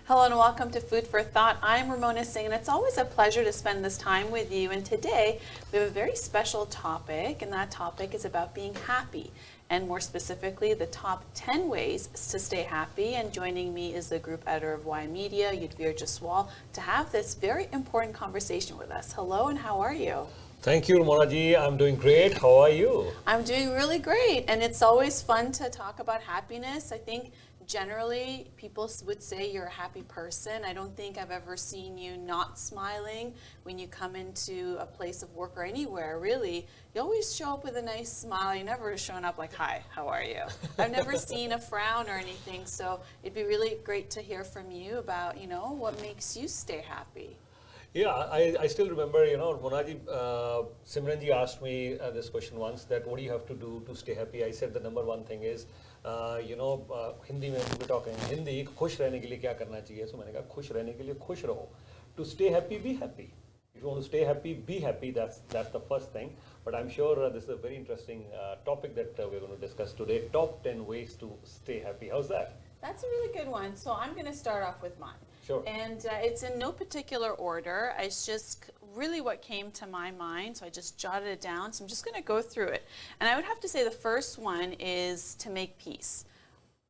Hello and welcome to Food for Thought. I'm Ramona Singh, and it's always a pleasure to spend this time with you. And today we have a very special topic, and that topic is about being happy, and more specifically, the top 10 ways to stay happy. And joining me is the group editor of Y Media, Jadoo, to have this very important conversation with us. Hello, and how are you? Thank you, Ramona ji. I'm doing great. How are you? I'm doing really great, and it's always fun to talk about happiness. I think generally people would say you're a happy person. I don't think I've ever seen you not smiling when you come into a place of work or anywhere, really. You always show up with a nice smile. You never shown up like, hi, how are you? I've never seen a frown or anything, so it'd be really great to hear from you about, what makes you stay happy. Yeah, I still remember, Monaji, Simranji asked me this question once, that what do you have to do to stay happy? I said the number one thing is, Hindi में we were talking Hindi, खुश रहने के लिए क्या करना चाहिए? So मैंने कहा खुश रहने के लिए खुश रहो. To stay happy, be happy. If you want to stay happy, be happy. That's the first thing. But I'm sure this is a very interesting topic that we're going to discuss today. Top 10 ways to stay happy. How's that? That's a really good one. So I'm going to start off with mine. Sure. And it's in no particular order. It's just really what came to my mind, so I just jotted it down. So I'm just going to go through it. And I would have to say the first one is to make peace.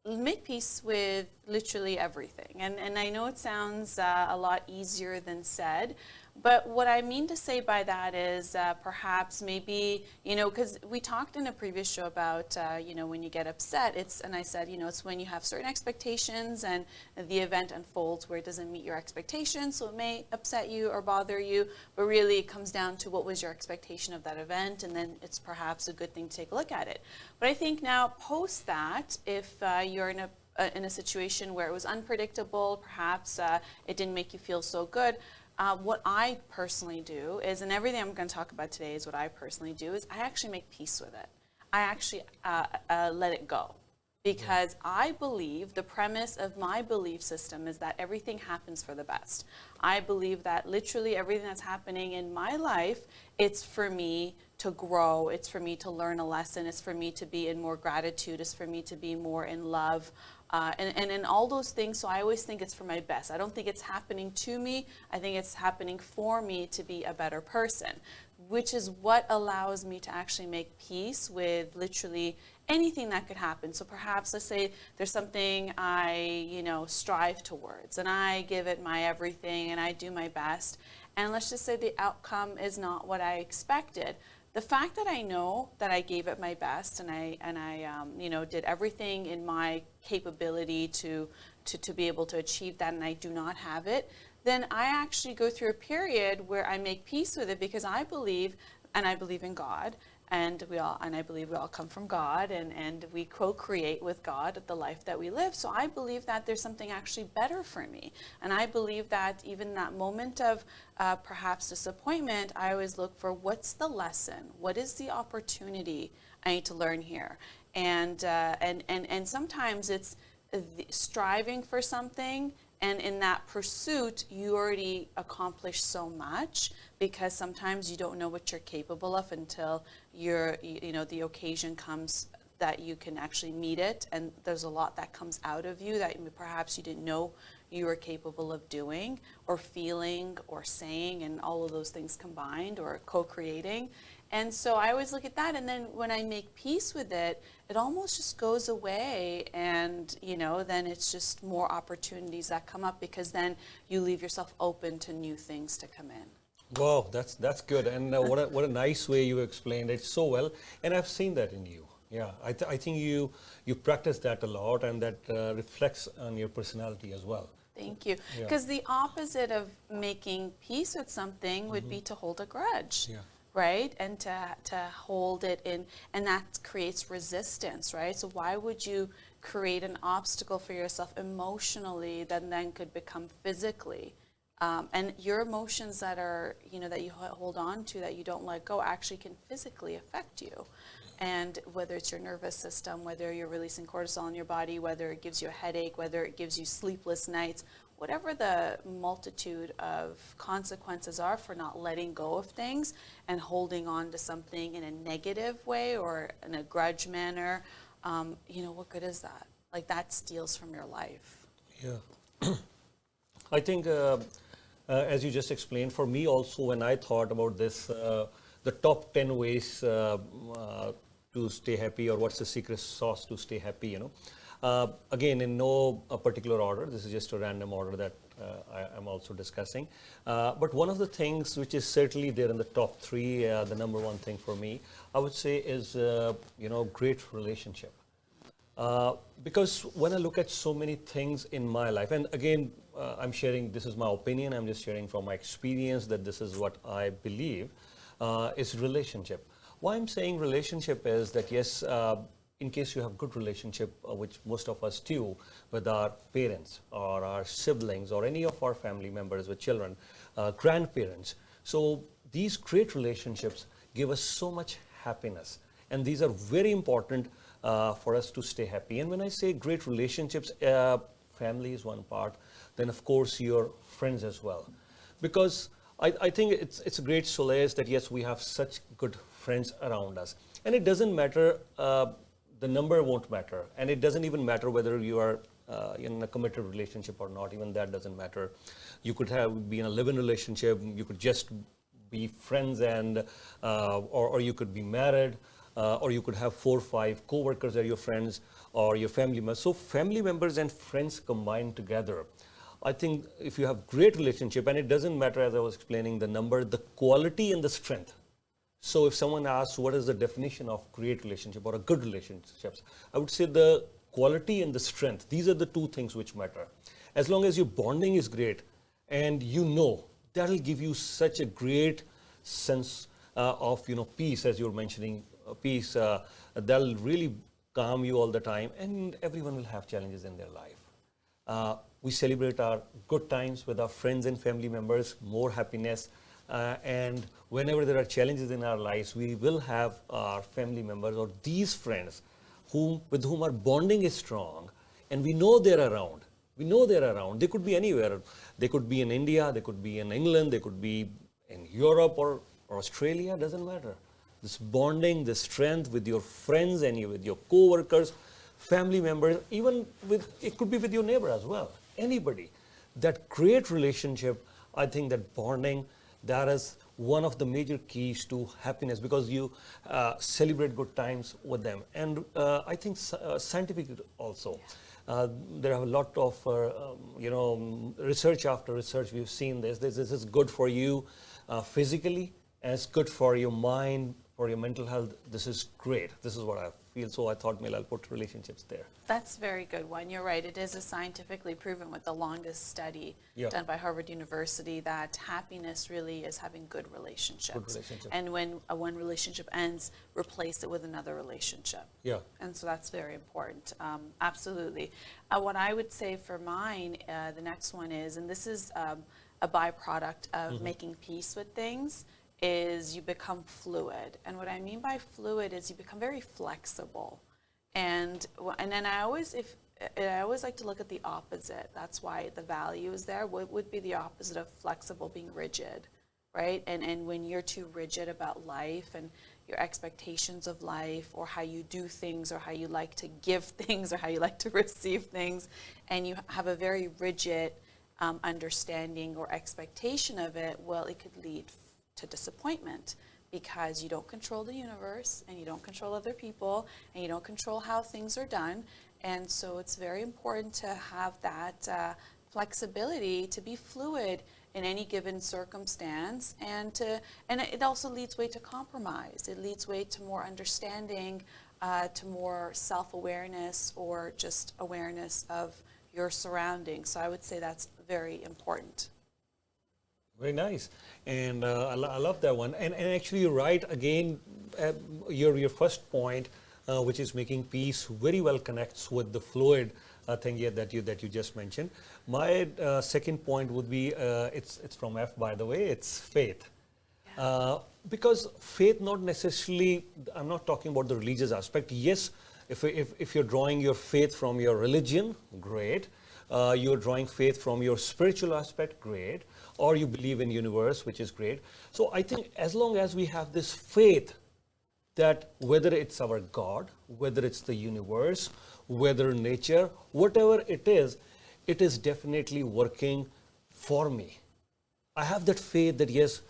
Make peace with literally everything. And I know it sounds a lot easier than said, but what I mean to say by that is perhaps maybe, because we talked in a previous show about, when you get upset, and I said, it's when you have certain expectations and the event unfolds where it doesn't meet your expectations, so it may upset you or bother you, but really it comes down to what was your expectation of that event, and then it's perhaps a good thing to take a look at it. But I think now, post that, if you're in a situation where it was unpredictable, perhaps it didn't make you feel so good, what I personally do is, and everything I'm going to talk about today is what I personally do, is I actually make peace with it. I actually let it go. Because I believe, the premise of my belief system is that everything happens for the best. I believe that literally everything that's happening in my life, it's for me to grow, it's for me to learn a lesson, it's for me to be in more gratitude, it's for me to be more in love, and in all those things. So I always think it's for my best. I don't think it's happening to me, I think it's happening for me to be a better person, which is what allows me to actually make peace with literally anything that could happen. So perhaps, let's say there's something I, strive towards, and I give it my everything, and I do my best, and let's just say the outcome is not what I expected. The fact that I know that I gave it my best, and I did everything in my capability to be able to achieve that, and I do not have it, then I actually go through a period where I make peace with it, because I believe, and I believe in God, and I believe we all come from God, and we co-create with God the life that we live. So I believe that there's something actually better for me, and I believe that even that moment of perhaps disappointment, I always look for, what's the lesson? What is the opportunity I need to learn here? And sometimes it's striving for something, and in that pursuit, you already accomplished so much, because sometimes you don't know what you're capable of until the occasion comes that you can actually meet it, and there's a lot that comes out of you that perhaps you didn't know you were capable of doing, or feeling, or saying, and all of those things combined, or co-creating. And so I always look at that, and then when I make peace with it, it almost just goes away, and then it's just more opportunities that come up, because then you leave yourself open to new things to come in. Wow, that's good, and what a nice way you explained it so well, and I've seen that in you. Yeah, I think you practice that a lot, and that reflects on your personality as well. Thank you. Because the opposite of making peace with something would be to hold a grudge. Yeah. Right? And to hold it in, and that creates resistance, right? So why would you create an obstacle for yourself emotionally that then could become physically? And your emotions that are, that you hold on to, that you don't let go, actually can physically affect you. And whether it's your nervous system, whether you're releasing cortisol in your body, whether it gives you a headache, whether it gives you sleepless nights, whatever the multitude of consequences are for not letting go of things and holding on to something in a negative way or in a grudge manner, what good is that? Like, that steals from your life. Yeah. I think, as you just explained, for me also, when I thought about this, the top 10 ways to stay happy, or what's the secret sauce to stay happy, again, in no particular order, this is just a random order that I'm also discussing. But one of the things which is certainly there in the top 3, the number 1 thing for me, I would say is, great relationship. Because when I look at so many things in my life, and again, I'm sharing, this is my opinion, I'm just sharing from my experience that this is what I believe, is relationship. Why I'm saying relationship is that, yes, in case you have good relationship, which most of us do, with our parents or our siblings or any of our family members with children, grandparents. So these great relationships give us so much happiness. And these are very important for us to stay happy. And when I say great relationships, family is one part, then of course your friends as well. Because I think it's a great solace that yes, we have such good friends around us. And it doesn't matter, the number won't matter. And it doesn't even matter whether you are in a committed relationship or not, even that doesn't matter. You could be in a live-in relationship, you could just be friends, and or you could be married, or you could have 4 or 5 co-workers that are your friends, or your family members. So family members and friends combined together. I think if you have great relationship, and it doesn't matter, as I was explaining, the number, the quality and the strength. So if someone asks what is the definition of great relationship or a good relationships, I would say the quality and the strength. These are the 2 things which matter. As long as your bonding is great, and that'll give you such a great sense of peace, as you're mentioning, peace. That'll really calm you all the time, and everyone will have challenges in their life. We celebrate our good times with our friends and family members, more happiness. And whenever there are challenges in our lives, we will have our family members or these friends with whom our bonding is strong, and we know they're around. We know they're around. They could be anywhere. They could be in India, they could be in England, they could be in Europe or Australia, doesn't matter. This bonding, this strength with your friends and with your co-workers, family members, it could be with your neighbor as well, anybody. That great relationship, I think that bonding, that is one of the major keys to happiness, because you celebrate good times with them. And I think scientific also. There are a lot of research after research. We've seen this. This is good for you physically, and it's good for your mind, for your mental health. This is great. This is what I feel. So I thought, I'll put relationships there. That's a very good one. You're right. It is a scientifically proven, with the longest study done by Harvard University, that happiness really is having good relationships. And when one relationship ends, replace it with another relationship. Yeah. And so that's very important. Absolutely. What I would say for mine, the next one is, and this is a byproduct of making peace with things, is you become fluid. And what I mean by fluid is you become very flexible. And then I always like to look at the opposite. That's why the value is there. What would be the opposite of flexible? Being rigid, right? And when you're too rigid about life and your expectations of life, or how you do things, or how you like to give things, or how you like to receive things, and you have a very rigid understanding or expectation of it, well, it could lead to disappointment, because you don't control the universe, and you don't control other people, and you don't control how things are done. And so it's very important to have that flexibility, to be fluid in any given circumstance, and it also leads way to compromise. It leads way to more understanding, to more self-awareness, or just awareness of your surroundings. So I would say that's very important. Very nice. And I love that one. And actually, you're right. Again, your first point, which is making peace, very well connects with the fluid thing that you just mentioned. My second point would be, it's from F, by the way, it's faith. Yeah. Because faith, not necessarily, I'm not talking about the religious aspect. Yes, if you're drawing your faith from your religion, great. You're drawing faith from your spiritual aspect, great. Or you believe in universe, which is great. So I think as long as we have this faith that whether it's our God, whether it's the universe, whether nature, whatever it is definitely working for me. I have that faith that yes,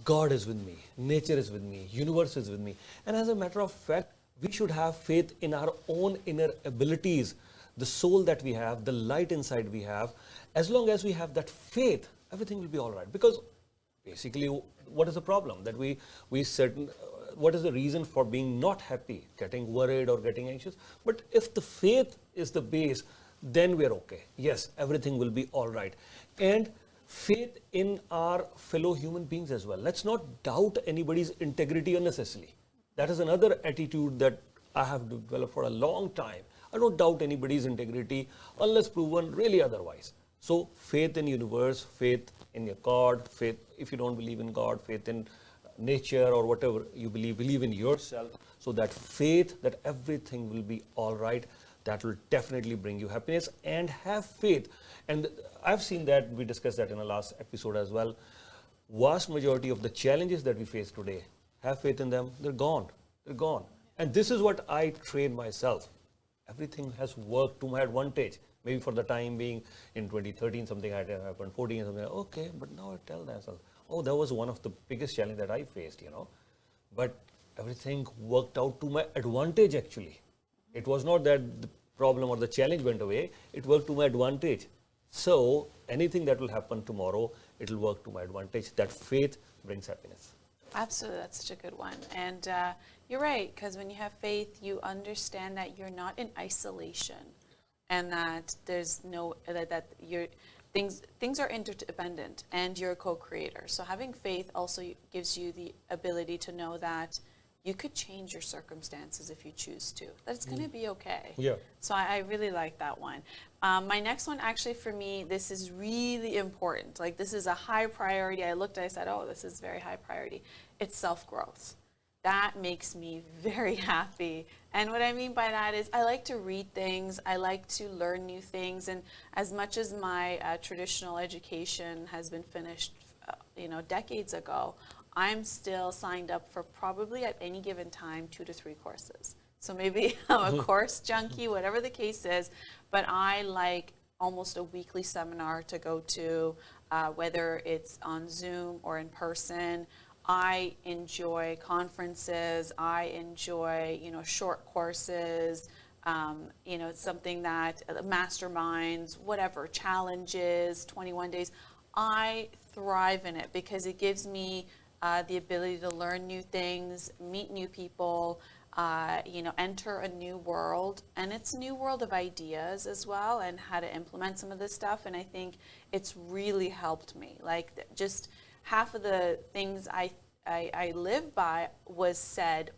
God is with me, nature is with me, universe is with me. And as a matter of fact, we should have faith in our own inner abilities, the soul that we have, the light inside we have. As long as we have that faith, everything will be all right. Because basically, what is the problem? That we certain, what is the reason for being not happy, getting worried or getting anxious? But if the faith is the base, then we're okay. Yes, everything will be all right. And faith in our fellow human beings as well. Let's not doubt anybody's integrity unnecessarily. That is another attitude that I have developed for a long time. I don't doubt anybody's integrity unless proven really otherwise. So faith in universe, faith in your God, faith, if you don't believe in God, faith in nature or whatever you believe in yourself. So that faith that everything will be all right, that will definitely bring you happiness. And have faith. And I've seen that, we discussed that in the last episode as well. Vast majority of the challenges that we face today, have faith in them, they're gone. They're gone. And this is what I train myself. Everything has worked to my advantage. Maybe for the time being, in 2013, something had happened, 14, something, okay, but now I tell myself, oh, that was one of the biggest challenges that I faced, But everything worked out to my advantage, actually. It was not that the problem or the challenge went away, it worked to my advantage. So anything that will happen tomorrow, it will work to my advantage. That faith brings happiness. Absolutely, that's such a good one. And you're right, because when you have faith, you understand that you're not in isolation, and that there's no that you're things are interdependent, and you're a co-creator. So having faith also gives you the ability to know that you could change your circumstances if you choose to. That it's going to be okay. Yeah. So I really like that one. My next one, actually, for me, this is really important. Like, this is a high priority. I said, oh, this is very high priority. It's self-growth. That makes me very happy. And what I mean by that is I like to read things. I like to learn new things. And as much as my traditional education has been finished, decades ago, I'm still signed up for probably at any given time 2 to 3 courses. So maybe I'm a course junkie, whatever the case is, but I like almost a weekly seminar to go to, whether it's on Zoom or in person. I enjoy conferences. I enjoy, short courses, something that masterminds, whatever, challenges, 21 days. I thrive in it because it gives me the ability to learn new things, meet new people, enter a new world. And it's a new world of ideas as well, and how to implement some of this stuff. And I think it's really helped me. Like, just half of the things I live by was said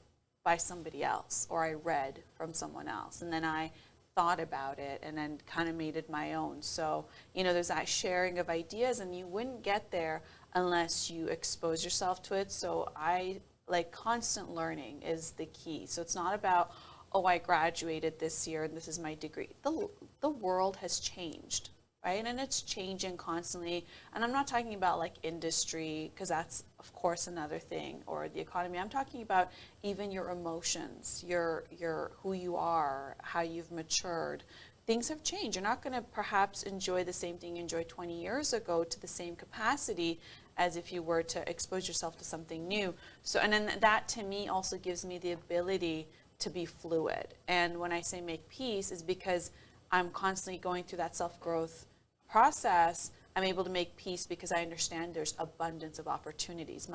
by somebody else, or I read from someone else. And then I thought about it and then kind of made it my own. So, there's that sharing of ideas, and you wouldn't get there unless you expose yourself to it. So I like constant learning is the key. So it's not about, oh, I graduated this year and this is my degree. The world has changed, right? And it's changing constantly. And I'm not talking about like industry, because that's of course another thing, or the economy. I'm talking about even your emotions, your who you are, how you've matured. Things have changed. You're not going to perhaps enjoy the same thing you enjoyed 20 years ago to the same capacity as if you were to expose yourself to something new. So, and then that to me also gives me the ability to be fluid. And when I say make peace, is because I'm constantly going through that self-growth process. I'm able to make peace because I understand there's abundance of opportunities.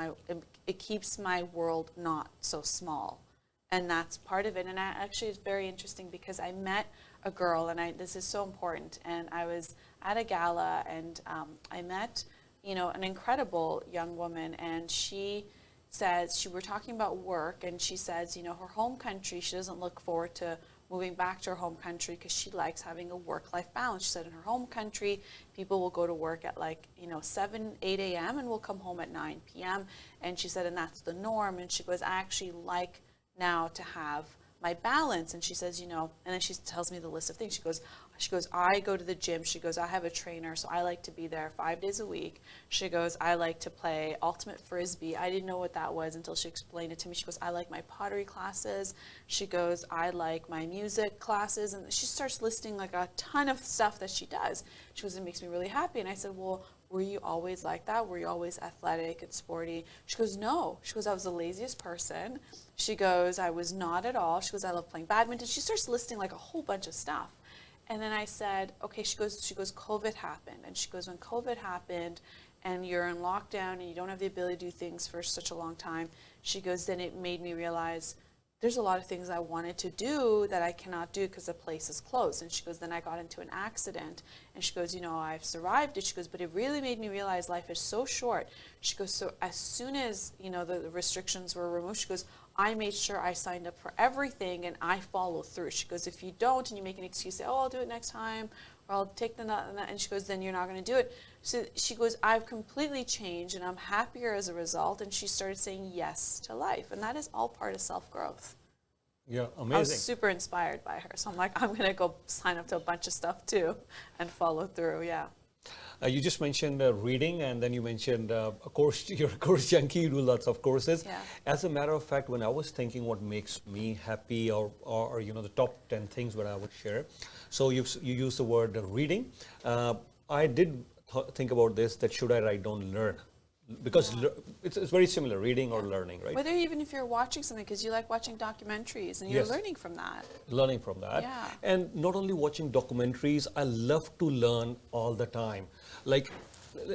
It keeps my world not so small. And that's part of it. And actually, it's very interesting because I met a girl, and this is so important. And I was at a gala, and I met, an incredible young woman, and she says, we're talking about work, and she says, her home country, she doesn't look forward to moving back to her home country because she likes having a work-life balance. She said in her home country, people will go to work at 7, 8 a.m. and will come home at 9 p.m. And she said, and that's the norm. And she goes, I actually like now to have my balance. And she says, and then she tells me the list of things. She goes, I go to the gym. She goes, I have a trainer, so I like to be there 5 days a week. She goes, I like to play ultimate frisbee. I didn't know what that was until she explained it to me. She goes, I like my pottery classes. She goes, I like my music classes. And she starts listing like a ton of stuff that she does. She goes, it makes me really happy. And I said, well, were you always like that? Were you always athletic and sporty? She goes, no. She goes, I was the laziest person. She goes, I was not at all. She goes, I love playing badminton. She starts listing like a whole bunch of stuff. And then I said, okay, she goes, COVID happened. And she goes, when COVID happened and you're in lockdown and you don't have the ability to do things for such a long time, she goes, then it made me realize there's a lot of things I wanted to do that I cannot do because the place is closed. And she goes, then I got into an accident. And she goes, I've survived it. She goes, but it really made me realize life is so short. She goes, so as soon as, the restrictions were removed, she goes, I made sure I signed up for everything and I follow through. She goes, if you don't and you make an excuse, say, I'll do it next time, or I'll take the nut, and she goes, then you're not going to do it. So she goes, I've completely changed and I'm happier as a result. And she started saying yes to life. And that is all part of self-growth. Yeah, amazing. I was super inspired by her. So I'm like, I'm going to go sign up to a bunch of stuff too and follow through. Yeah. You just mentioned reading, and then you mentioned a course. You're a course junkie. You do lots of courses. Yeah. As a matter of fact, when I was thinking what makes me happy, or the top 10 things that I would share. So you use the word reading. I did think about this. That should I write down learn? Because it's very similar, reading or learning, right? Whether even if you're watching something, because you like watching documentaries and you're learning from that. Learning from that. Yeah. And not only watching documentaries, I love to learn all the time. Like,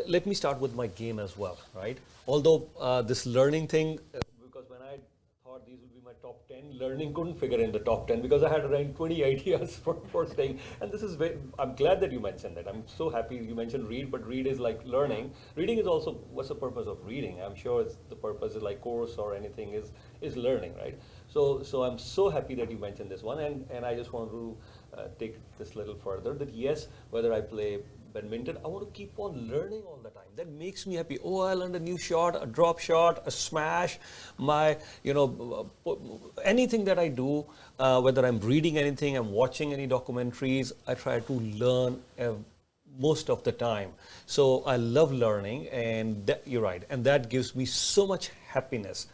let me start with my game as well, right? Although this learning thing, because when I thought these would be my top 10, learning couldn't figure in the top 10 because I had around 20 ideas for staying. And this is I'm glad that you mentioned that. I'm so happy you mentioned read, but read is like learning. Reading is also, what's the purpose of reading? I'm sure the purpose is like course or anything is learning, right? So I'm so happy that you mentioned this one. And I just want to take this little further, that yes, whether I play badminton, I want to keep on learning all the time. That makes me happy. Oh, I learned a new shot, a drop shot, a smash, anything that I do, whether I'm reading anything, I'm watching any documentaries, I try to learn most of the time. So I love learning, and you're right, and that gives me so much happiness.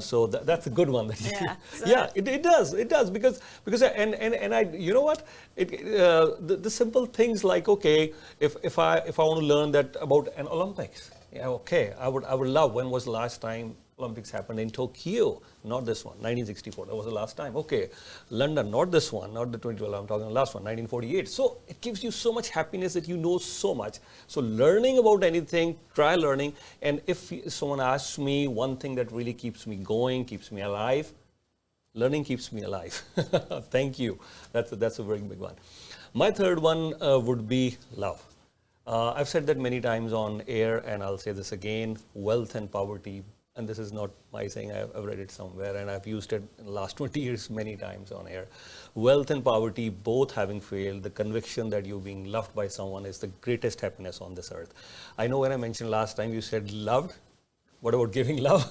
So that's a good one. It does because and I, you know what, the simple things like, okay, if I want to learn that about an Olympics, okay, I would love, when was the last time Olympics happened in Tokyo? Not this one, 1964, that was the last time. Okay, London, not this one, not the 2012, I'm talking the last one, 1948. So it gives you so much happiness that you know so much. So learning about anything, try learning. And if someone asks me one thing that really keeps me going, keeps me alive, learning keeps me alive. Thank you. That's a very big one. My third one would be love. I've said that many times on air, and I'll say this again: wealth and poverty. And this is not my saying, I've read it somewhere, and I've used it in the last 20 years many times on air. Wealth and poverty both having failed, the conviction that you're being loved by someone is the greatest happiness on this earth. I know when I mentioned last time, you said loved. What about giving love?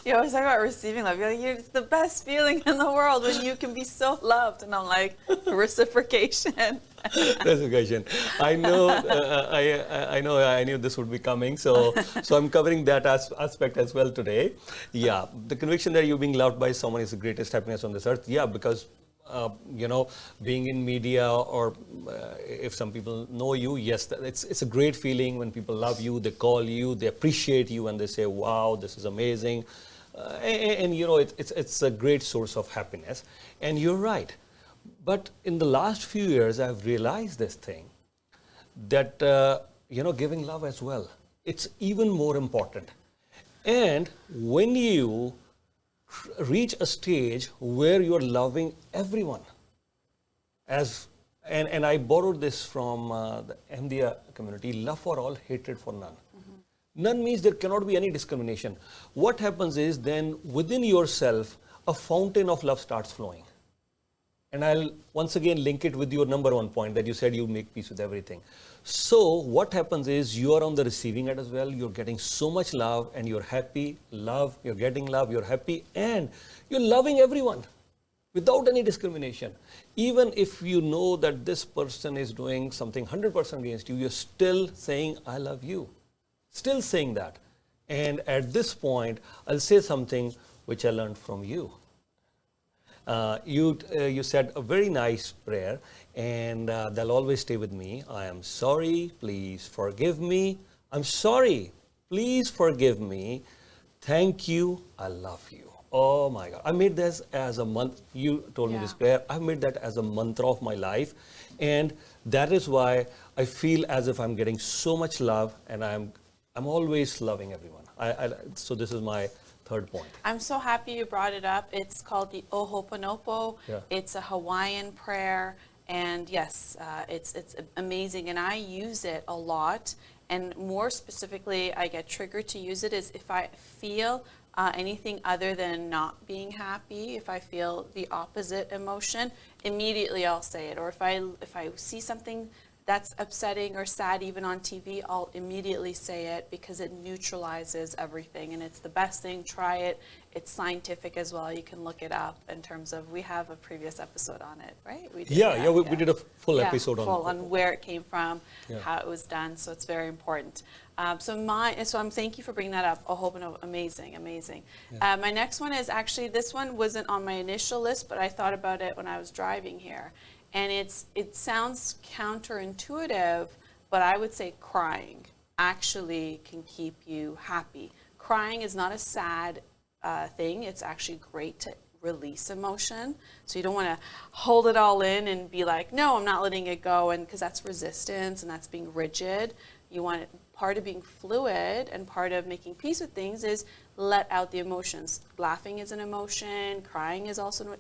You always talk about receiving love. You're like, it's the best feeling in the world when you can be so loved. And I'm like, reciprocation. Reciprocation. I know. I knew this would be coming. So I'm covering that aspect as well today. Yeah, the conviction that you're being loved by someone is the greatest happiness on this earth. Yeah, because being in media, or if some people know you, yes, it's a great feeling when people love you, they call you, they appreciate you, and they say, wow, this is amazing. It's a great source of happiness. And you're right. But in the last few years, I've realized this thing, that, giving love as well, it's even more important. And when you reach a stage where you're loving everyone, and I borrowed this from the India community, love for all, hatred for none. None means there cannot be any discrimination. What happens is then within yourself, a fountain of love starts flowing. And I'll once again link it with your number one point that you said you make peace with everything. So what happens is you are on the receiving end as well. You're getting so much love and you're happy, you're getting love, you're happy, and you're loving everyone without any discrimination. Even if you know that this person is doing something 100% against you, you're still saying, I love you. Still saying that. And at this point, I'll say something which I learned from you. You said a very nice prayer, and they'll always stay with me. I am sorry, please forgive me. I'm sorry, please forgive me. Thank you, I love you. Oh my God. I made this as a month. You told me this prayer. I made that as a mantra of my life. And that is why I feel as if I'm getting so much love, and I'm always loving everyone. So this is my third point. I'm so happy you brought it up. It's called the Ho'oponopono. Yeah. It's a Hawaiian prayer. And yes, it's amazing. And I use it a lot. And more specifically, I get triggered to use it is if I feel anything other than not being happy, if I feel the opposite emotion, immediately I'll say it. Or if I see something that's upsetting or sad, even on TV, I'll immediately say it because it neutralizes everything. And it's the best thing. Try it. It's scientific as well. You can look it up in terms of, we have a previous episode on it, right? We did, we did a full episode on where it came from, Yeah. how it was done. So it's very important. So I'm thank you for bringing that up. Ho'oponopono, amazing. My next one is actually, this one wasn't on my initial list, but I thought about it when I was driving here. And it sounds counterintuitive, but I would say crying actually can keep you happy. Crying is not a sad thing. It's actually great to release emotion. So you don't want to hold it all in and be like, no, I'm not letting it go, and because that's resistance and that's being rigid. You want it, part of being fluid and part of making peace with things is let out the emotions. Laughing is an emotion, crying is also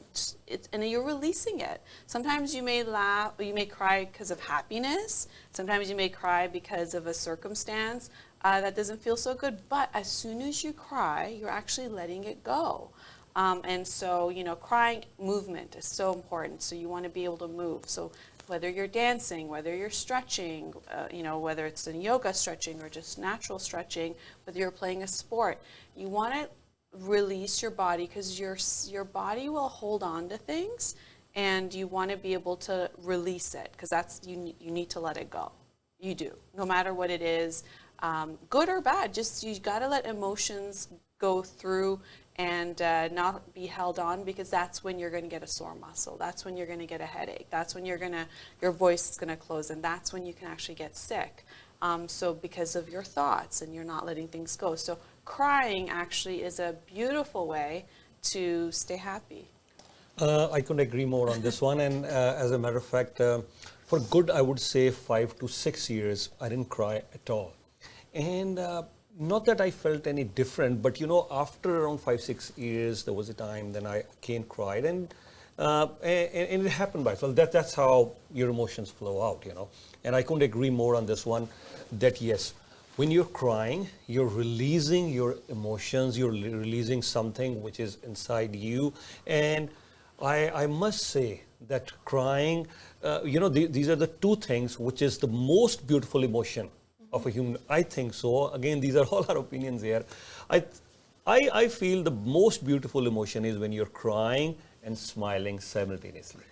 and you're releasing it. Sometimes you may laugh, you may cry because of happiness. Sometimes you may cry because of a circumstance that doesn't feel so good. But as soon as you cry, you're actually letting it go. And so, crying, movement is so important. So you want to be able to move. So whether you're dancing, whether you're stretching, whether it's in yoga stretching or just natural stretching, whether you're playing a sport, you want to release your body because your body will hold on to things, and you want to be able to release it because that's you need to let it go. You do, no matter what it is, good or bad. Just you got to let emotions go through and not be held on, because that's when you're going to get a sore muscle. That's when you're going to get a headache. That's when your voice is going to close, and that's when you can actually get sick. So because of your thoughts and you're not letting things go. So crying actually is a beautiful way to stay happy. I couldn't agree more on this one. And as a matter of fact, for good, I would say 5 to 6 years, I didn't cry at all. And not that I felt any different, but after around 5-6 years, there was a time then I again cried, and it happened by itself. That's how your emotions flow out, And I couldn't agree more on this one. That yes, when you're crying, you're releasing your emotions, you're releasing something which is inside you, and I must say that crying, these are the two things which is the most beautiful emotion of a human. I think so. Again, these are all our opinions here. I feel the most beautiful emotion is when you're crying and smiling simultaneously.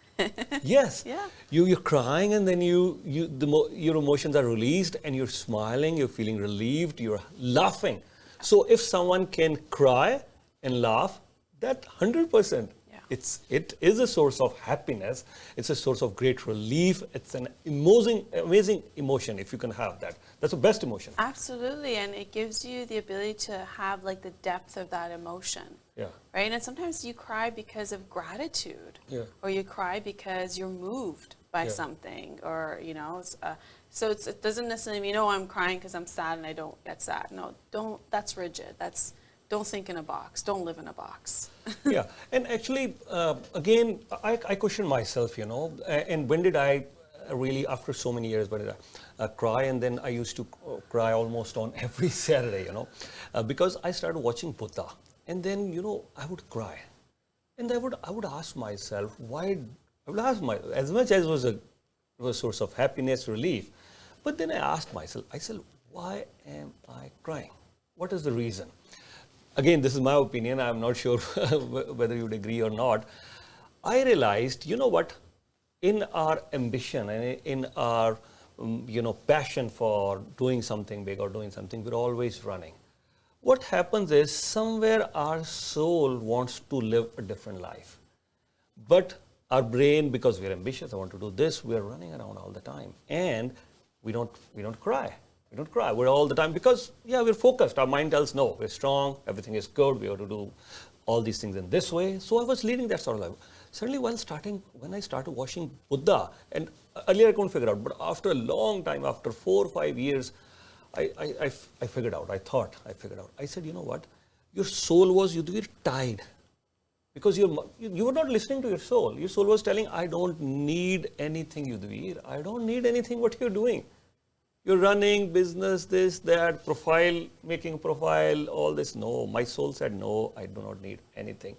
Yes. Yeah. You're crying, and then your emotions are released, and you're smiling, you're feeling relieved, you're laughing. So if someone can cry and laugh, that 100%. It is a source of happiness. It's a source of great relief. It's an amazing emotion if you can have that. That's the best emotion. Absolutely, and it gives you the ability to have like the depth of that emotion. Yeah. Right, and sometimes you cry because of gratitude. Yeah. Or you cry because you're moved by something, or so it doesn't necessarily mean, I'm crying because I'm sad and I don't get sad. No, don't. That's rigid. Don't think in a box. Don't live in a box. Yeah, and actually, again, I question myself, and when did I really, after so many years, when did I cry? And then I used to cry almost on every Saturday, because I started watching Buddha, and then, I would cry, and I would ask myself why. I would ask myself, as much as it was a source of happiness, relief, but then I asked myself, why am I crying? What is the reason? Again, this is my opinion. I'm not sure whether you would agree or not. I realized, what? In our ambition and in our, passion for doing something big or doing something, we're always running. What happens is somewhere our soul wants to live a different life. But Our brain, because we're ambitious, I want to do this, we're running around all the time. And we don't cry. We don't cry. We're all the time because, yeah, we're focused. Our mind tells, no, we're strong, everything is good, we have to do all these things in this way. So I was leading that sort of life. Suddenly, when I started watching Buddha, and earlier I couldn't figure out, but after a long time, after 4 or 5 years, I figured out, I figured out. I said, you know what? Your soul was, Yudhvir, tied. Because you were not listening to your soul. Your soul was telling, I don't need anything, Yudhvir. I don't need anything what you're doing. You're running business, this, that, profile, making profile, all this. No, my soul said, no, I do not need anything.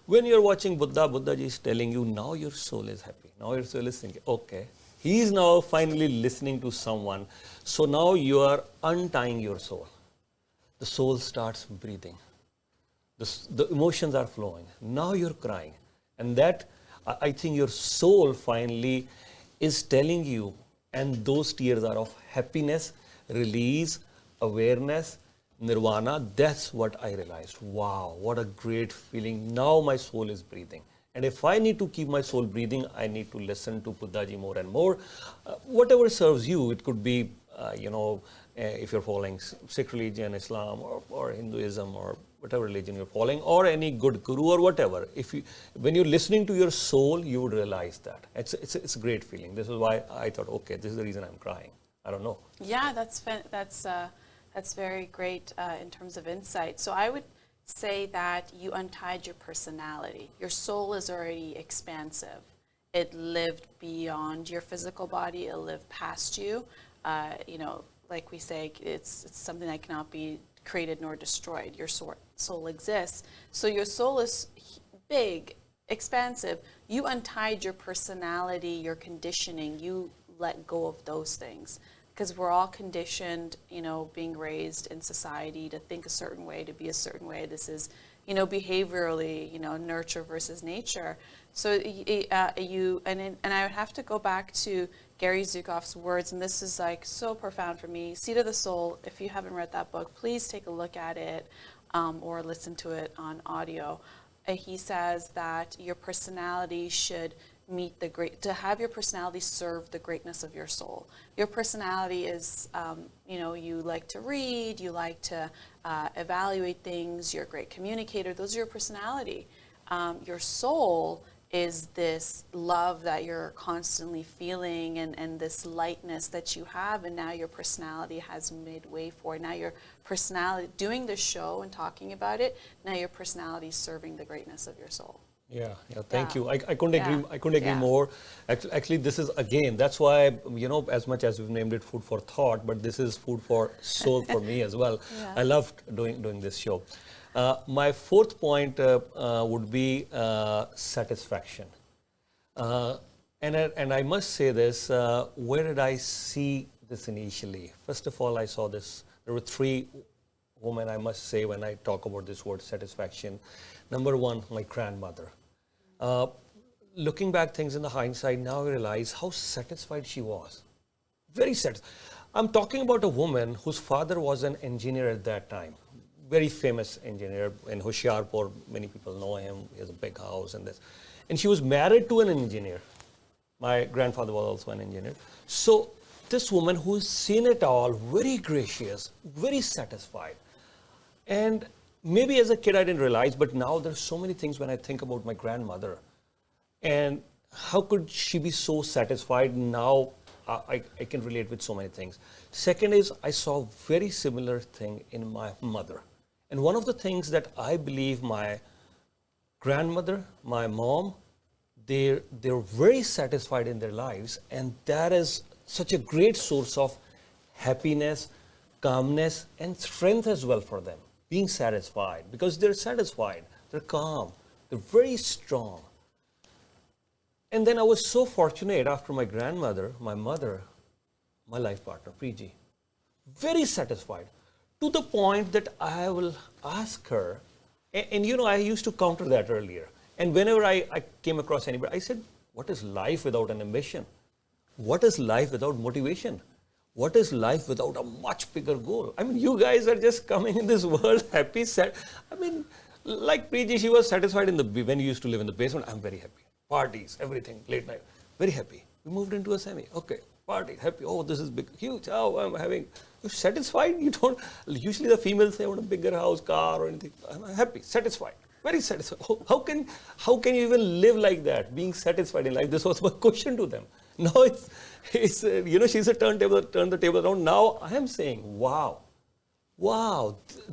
When you're watching Buddha, Buddhaji is telling you, now your soul is happy. Now your soul is thinking, okay. He is now finally listening to someone. So now you are untying your soul. The soul starts breathing. The emotions are flowing. Now you're crying. And that, I think your soul finally is telling you, and those tears are of happiness, release, awareness, nirvana. That's what I realized. Wow, what a great feeling. Now my soul is breathing. And if I need to keep my soul breathing, I need to listen to Buddhaji more and more. Whatever serves you, it could be, if you're following Sikh religion, Islam, or Hinduism, or whatever religion you're following, or any good guru or whatever. When you're listening to your soul, you would realize that. It's a great feeling. This is why I thought, okay, this is the reason I'm crying. I don't know. Yeah, that's very great in terms of insight. So I would say that you untied your personality. Your soul is already expansive. It lived beyond your physical body. It lived past you. Like we say, it's something that cannot be created nor destroyed. Your soul exists. So your soul is big, expansive. You untied your personality, your conditioning. You let go of those things. Because we're all conditioned, being raised in society to think a certain way, to be a certain way. This is, behaviorally, nurture versus nature. So and I would have to go back to Gary Zukav's words, and this is like so profound for me. Seat of the Soul. If you haven't read that book, please take a look at it or listen to it on audio. He says that your personality should to have your personality serve the greatness of your soul. Your personality is, you like to read, you like to evaluate things, you're a great communicator. Those are your personality. Your soul is this love that you're constantly feeling and this lightness that you have, and now your personality has midway for. Now your personality, doing the show and talking about it, now your personality is serving the greatness of your soul. Yeah, thank you. I couldn't agree more. Actually, this is, again, that's why, as much as we've named it food for thought, but this is food for soul for me as well. Yeah. I loved doing this show. My fourth point would be satisfaction. And I must say this, where did I see this initially? First of all, I saw this, there were three women, I must say, when I talk about this word satisfaction. Number one, my grandmother. Looking back things in the hindsight, now I realize how satisfied she was. Very satisfied. I'm talking about a woman whose father was an engineer at that time. Very famous engineer in Hoshiarpur. Many people know him. He has a big house and this. And she was married to an engineer. My grandfather was also an engineer. So this woman who's seen it all, very gracious, very satisfied. And maybe as a kid I didn't realize, but now there's so many things when I think about my grandmother. And how could she be so satisfied? Now I can relate with so many things. Second is, I saw a very similar thing in my mother. And one of the things that I believe my grandmother, my mom, they're very satisfied in their lives. And that is such a great source of happiness, calmness, and strength as well for them. Being satisfied, because they're satisfied, they're calm, they're very strong. And then I was so fortunate after my grandmother, my mother, my life partner, Preeti, very satisfied, to the point that I will ask her, and I used to counter that earlier. And whenever I came across anybody, I said, what is life without an ambition? What is life without motivation? What is life without a much bigger goal? I mean, you guys are just coming in this world happy, sad. I mean, like Preeti, she was satisfied when you used to live in the basement. I'm very happy. parties, everything, late night. Very happy. We moved into a semi. Okay, party, happy. Oh, this is big, huge. Oh, I'm having. You're satisfied? You don't. Usually the females say, I want a bigger house, car, or anything. I'm happy, satisfied, very satisfied. How can you even live like that, being satisfied in life? This was my question to them. Now it's she said turn the table around. Now I am saying, wow,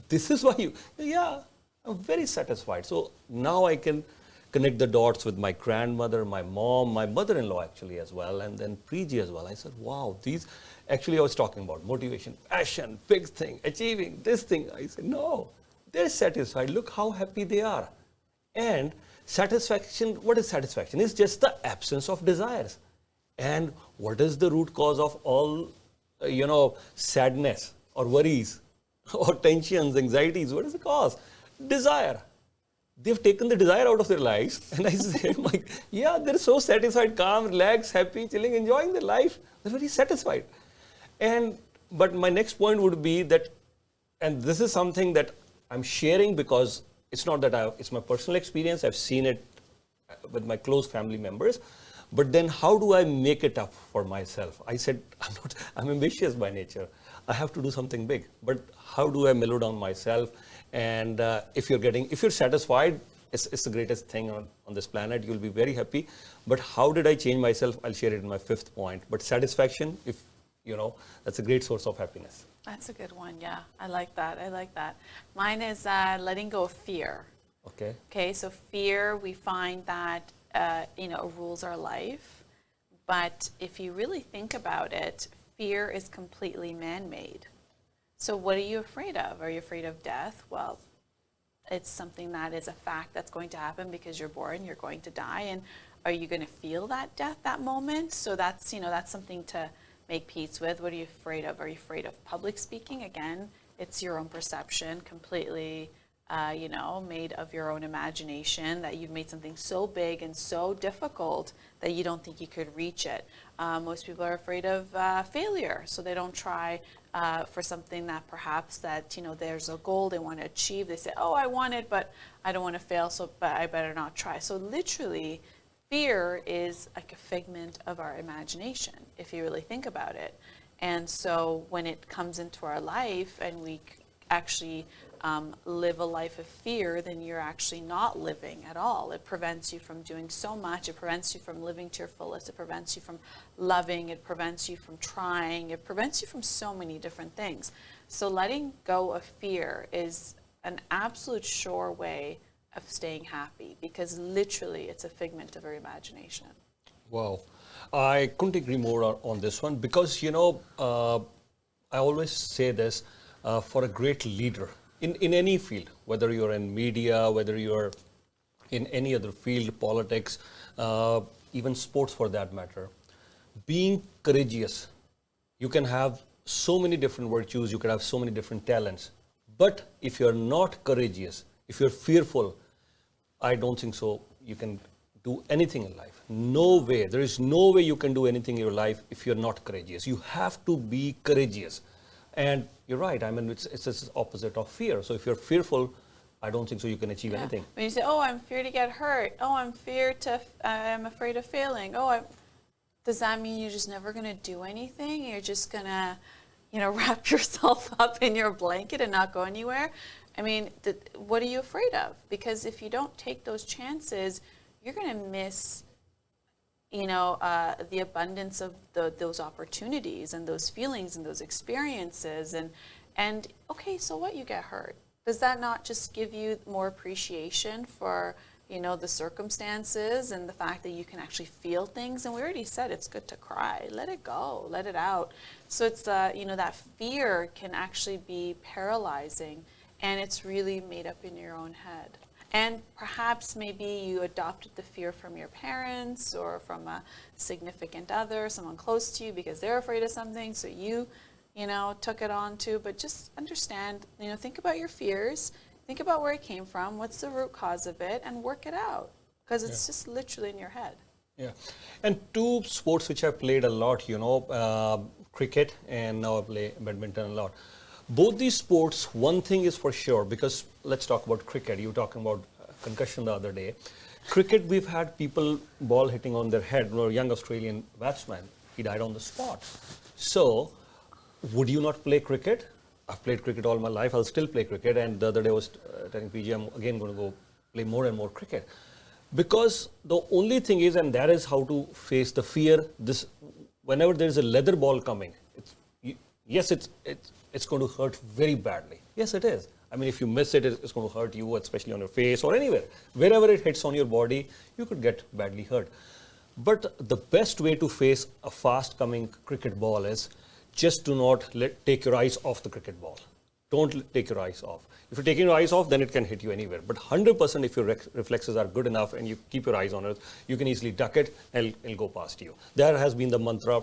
this is why I'm very satisfied. So now I can connect the dots with my grandmother, my mom, my mother-in-law actually as well, and then Preeti as well. I said, wow, actually I was talking about motivation, passion, big thing, achieving this thing. I said, no, they're satisfied. Look how happy they are. And satisfaction, what is satisfaction? It's just the absence of desires. And what is the root cause of all, sadness or worries or tensions, anxieties? What is the cause? Desire. They've taken the desire out of their lives. And I say, they're so satisfied, calm, relaxed, happy, chilling, enjoying their life. They're very satisfied. But my next point would be that, and this is something that I'm sharing because it's not that it's my personal experience. I've seen it with my close family members. But then how do I make it up for myself? I said, I'm ambitious by nature. I have to do something big. But how do I mellow down myself? And if you're satisfied, it's the greatest thing on this planet. You'll be very happy. But how did I change myself? I'll share it in my 5th point. But satisfaction, that's a great source of happiness. That's a good one. Yeah, I like that. Mine is letting go of fear. Okay, so fear, we find that rules our life. But if you really think about it, fear is completely man-made. So what are you afraid of? Are you afraid of death? Well, it's something that is a fact that's going to happen because you're born, you're going to die. And are you going to feel that death, that moment? So that's something to make peace with. What are you afraid of? Are you afraid of public speaking? Again, it's your own perception, completely made of your own imagination, that you've made something so big and so difficult that you don't think you could reach it. Most people are afraid of failure, so they don't try for something that perhaps there's a goal they want to achieve. They say, oh, I want it, but I don't want to fail, but I better not try. So literally, fear is like a figment of our imagination, if you really think about it. And so when it comes into our life and we actually live a life of fear, then you're actually not living at all. It prevents you from doing so much. It prevents you from living to your fullest. It prevents you from loving. It prevents you from trying. It prevents you from so many different things. So letting go of fear is an absolute sure way of staying happy, because literally it's a figment of your imagination. Wow. I couldn't agree more on this one, because, I always say this, for a great leader, in any field, whether you're in media, whether you're in any other field, politics, even sports for that matter, being courageous. You can have so many different virtues, you can have so many different talents. But if you're not courageous, if you're fearful, I don't think so you can do anything in life. No way. There is no way you can do anything in your life if you're not courageous. You have to be courageous. And you're right. I mean, it's the opposite of fear. So if you're fearful, I don't think so you can achieve anything. When you say, oh, I'm feared to get hurt. Oh, I'm afraid of failing. Does that mean you're just never going to do anything? You're just going to, wrap yourself up in your blanket and not go anywhere? I mean, what are you afraid of? Because if you don't take those chances, you're going to miss the abundance of those opportunities and those feelings and those experiences. And okay, so what, you get hurt? Does that not just give you more appreciation for, the circumstances and the fact that you can actually feel things? And we already said it's good to cry. Let it go. Let it out. So it's, that fear can actually be paralyzing, and it's really made up in your own head. And perhaps maybe you adopted the fear from your parents or from a significant other, someone close to you, because they're afraid of something, so you took it on too. But just understand, think about your fears, think about where it came from, what's the root cause of it, and work it out, because it's just literally in your head. Yeah. And two sports which I've played a lot, cricket, and now I play badminton a lot. Both these sports, one thing is for sure, because let's talk about cricket. You were talking about concussion the other day. Cricket, we've had people ball hitting on their head. A young Australian batsman, he died on the spot. So, would you not play cricket? I've played cricket all my life. I'll still play cricket. And the other day I was telling PG, I'm again going to go play more and more cricket. Because the only thing is, and that is how to face the fear, this, whenever there's a leather ball coming, yes, it's going to hurt very badly. Yes, it is. I mean, if you miss it, it's going to hurt you, especially on your face or anywhere. Wherever it hits on your body, you could get badly hurt. But the best way to face a fast-coming cricket ball is just do not take your eyes off the cricket ball. Don't take your eyes off. If you're taking your eyes off, then it can hit you anywhere. But 100% if your reflexes are good enough and you keep your eyes on it, you can easily duck it and it'll go past you. That has been the mantra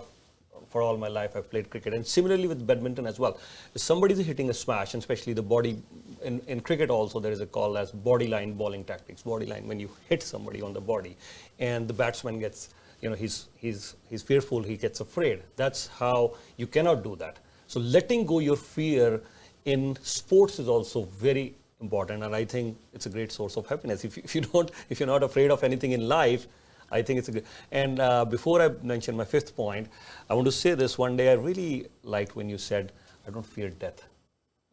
for all my life. I've played cricket. And similarly with badminton as well. If somebody is hitting a smash, and especially the body, in cricket also there is a call as body line bowling tactics. Body line, when you hit somebody on the body and the batsman gets, he's fearful, he gets afraid. That's how you cannot do that. So letting go your fear in sports is also very important, and I think it's a great source of happiness. If you're not afraid of anything in life, I think it's a good. And before I mention my fifth point, I want to say this. One day I really liked when you said, "I don't fear death."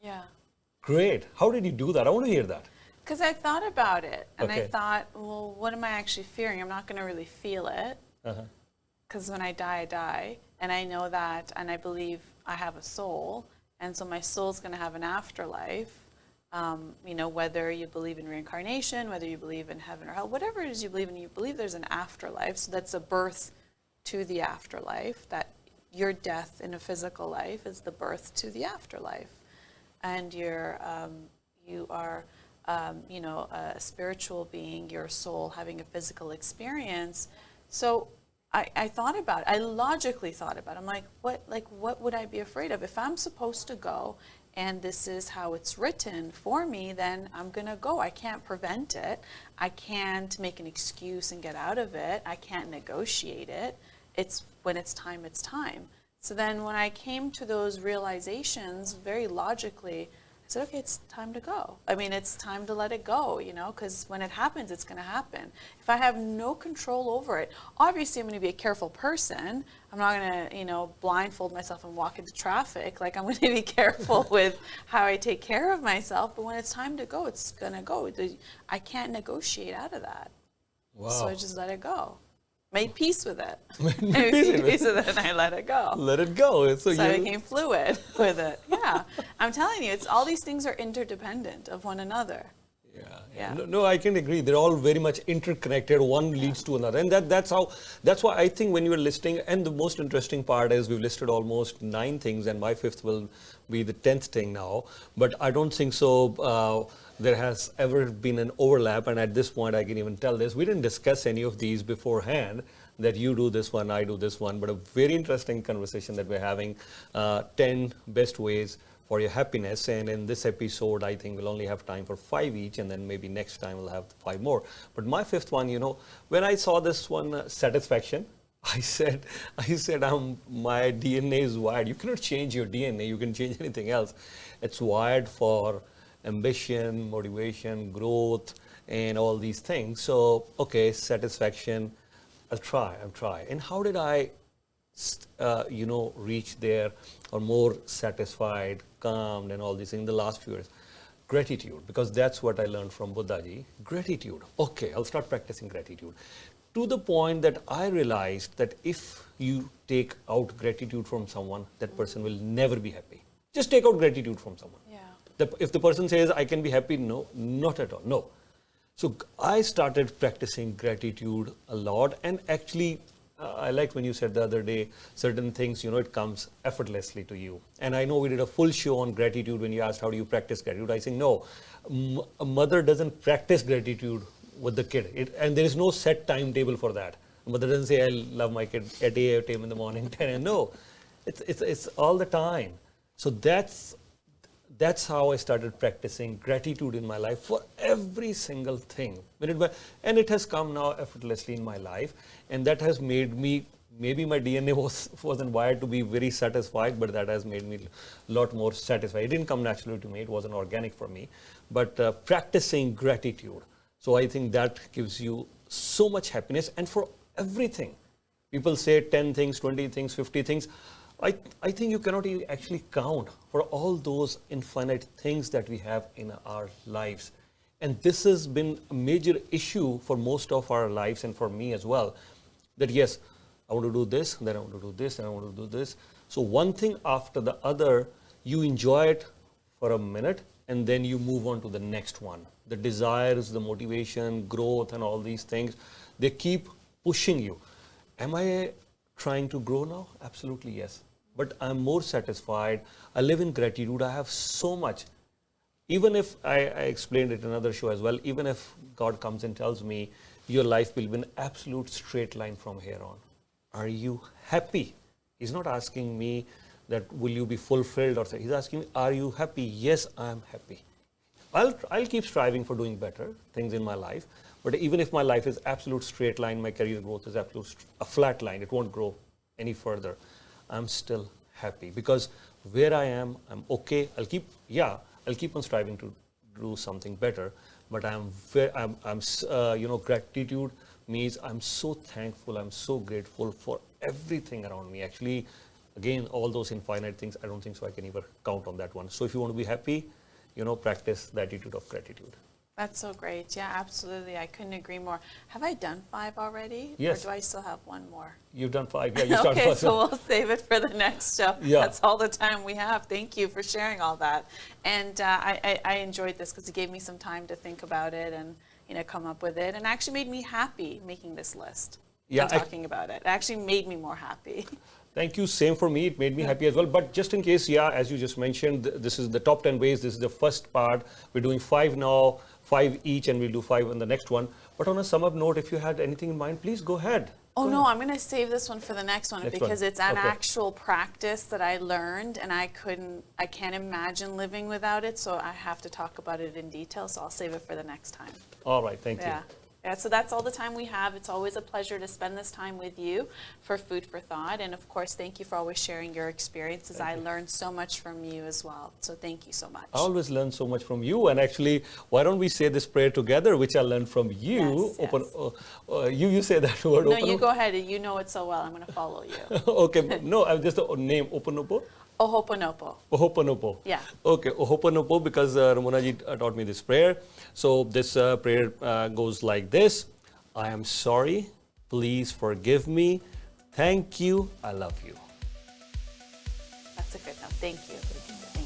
Yeah. Great. How did you do that? I want to hear that. Because I thought about it, and Okay. I thought, well, what am I actually fearing? I'm not going to really feel it, because when I die, and I know that, and I believe I have a soul, and so my soul's going to have an afterlife. Whether you believe in reincarnation, whether you believe in heaven or hell, whatever it is you believe there's an afterlife. So that's a birth to the afterlife. That your death in a physical life is the birth to the afterlife, and you are a spiritual being, your soul having a physical experience. So I thought about it. I logically thought about it. I'm like, what would I be afraid of? If I'm supposed to go and this is how it's written for me, then I'm going to go. I can't prevent it. I can't make an excuse and get out of it. I can't negotiate it. It's when it's time, it's time. So then when I came to those realizations, very logically, I said, okay, it's time to go. I mean, it's time to let it go, because when it happens, it's going to happen. If I have no control over it, obviously I'm going to be a careful person. I'm not going to, blindfold myself and walk into traffic. Like, I'm going to be careful with how I take care of myself. But when it's time to go, it's going to go. I can't negotiate out of that. Wow. So I just let it go. Made peace with it. Made peace with it. And I let it go. Let it go. So I became fluid with it. Yeah. I'm telling you, all these things are interdependent of one another. Yeah. No, I can agree. They're all very much interconnected. One leads to another. And that's why I think when you were listing, and the most interesting part is we've listed almost 9 things, and my fifth will be the 10th thing now. But I don't think so. There has ever been an overlap, and at this point I can even tell this. We didn't discuss any of these beforehand, that you do this one, I do this one, but a very interesting conversation that we're having, 10 best ways for your happiness. And in this episode, I think we'll only have time for 5 each, and then maybe next time we'll have 5 more. But my fifth one, when I saw this one, satisfaction, I said, my DNA is wired. You cannot change your DNA. You can change anything else. It's wired for ambition, motivation, growth, and all these things. So, okay, satisfaction, I'll try. And how did I, reach there, or more satisfied, calmed, and all these things in the last few years? Gratitude, because that's what I learned from Buddhaji. Gratitude. Okay, I'll start practicing gratitude. To the point that I realized that if you take out gratitude from someone, that person will never be happy. Just take out gratitude from someone. Yeah. If the person says, I can be happy, no, not at all, no. So I started practicing gratitude a lot, and actually, I liked when you said the other day, certain things, it comes effortlessly to you. And I know we did a full show on gratitude when you asked, how do you practice gratitude? I think, no, a mother doesn't practice gratitude with the kid. And there is no set timetable for that. A mother doesn't say, I love my kid at 8 a.m. in the morning, 10 a.m. No, it's all the time. So that's how I started practicing gratitude in my life for every single thing. And it has come now effortlessly in my life. And that has made me, maybe my DNA wasn't wired to be very satisfied, but that has made me a lot more satisfied. It didn't come naturally to me. It wasn't organic for me. But practicing gratitude. So I think that gives you so much happiness, and for everything. People say 10 things, 20 things, 50 things. I think you cannot even actually count for all those infinite things that we have in our lives. And this has been a major issue for most of our lives, and for me as well, that yes, I want to do this, then I want to do this, and I want to do this. So one thing after the other, you enjoy it for a minute, and then you move on to the next one. The desires, the motivation, growth, and all these things, they keep pushing you. Am I trying to grow now? Absolutely yes. But I'm more satisfied. I live in gratitude. I have so much. Even if, I explained it in another show as well, even if God comes and tells me, your life will be an absolute straight line from here on. Are you happy? He's not asking me that will you be fulfilled, or he's asking me, are you happy? Yes, I'm happy. I'll keep striving for doing better things in my life. But even if my life is absolute straight line, my career growth is absolute a flat line, it won't grow any further, I'm still happy because where I am, I'm okay. I'll keep on striving to do something better. But gratitude means I'm so thankful, I'm so grateful for everything around me. Actually, again, all those infinite things, I don't think so I can even count on that one. So if you want to be happy, practice the attitude of gratitude. That's so great. Yeah, absolutely. I couldn't agree more. Have I done 5 already? Yes. Or do I still have one more? You've done 5. Yeah, you started Okay, first. so we'll save it for the next show. Yeah. That's all the time we have. Thank you for sharing all that. And I enjoyed this because it gave me some time to think about it and come up with it, and actually made me happy making this list. Yeah, and talking about it. It actually made me more happy. Thank you. Same for me. It made me happy as well. But just in case, as you just mentioned, this is the top 10 ways. This is the first part. We're doing 5 now, 5 each, and we'll do 5 on the next one. But on a sum up note, if you had anything in mind, please go ahead. Oh, no, I'm going to save this one for the next one because it's an actual practice that I learned, and I can't imagine living without it, so I have to talk about it in detail, so I'll save it for the next time. All right, thank you. Yeah, so that's all the time we have. It's always a pleasure to spend this time with you for Food for Thought. And of course, thank you for always sharing your experiences. I learned so much from you as well. So thank you so much. I always learn so much from you. And actually, why don't we say this prayer together, which I learned from you. Yes. You say that word. No, you go ahead. You know it so well. I'm going to follow you. Okay. No, I'm just the name, Oponopo. Ohoponopo. Ohoponopo. Yeah. Okay, Ohoponopo, because Ramona ji taught me this prayer. So this prayer goes like this. I am sorry. Please forgive me. Thank you. I love you. That's a good one. Thank you.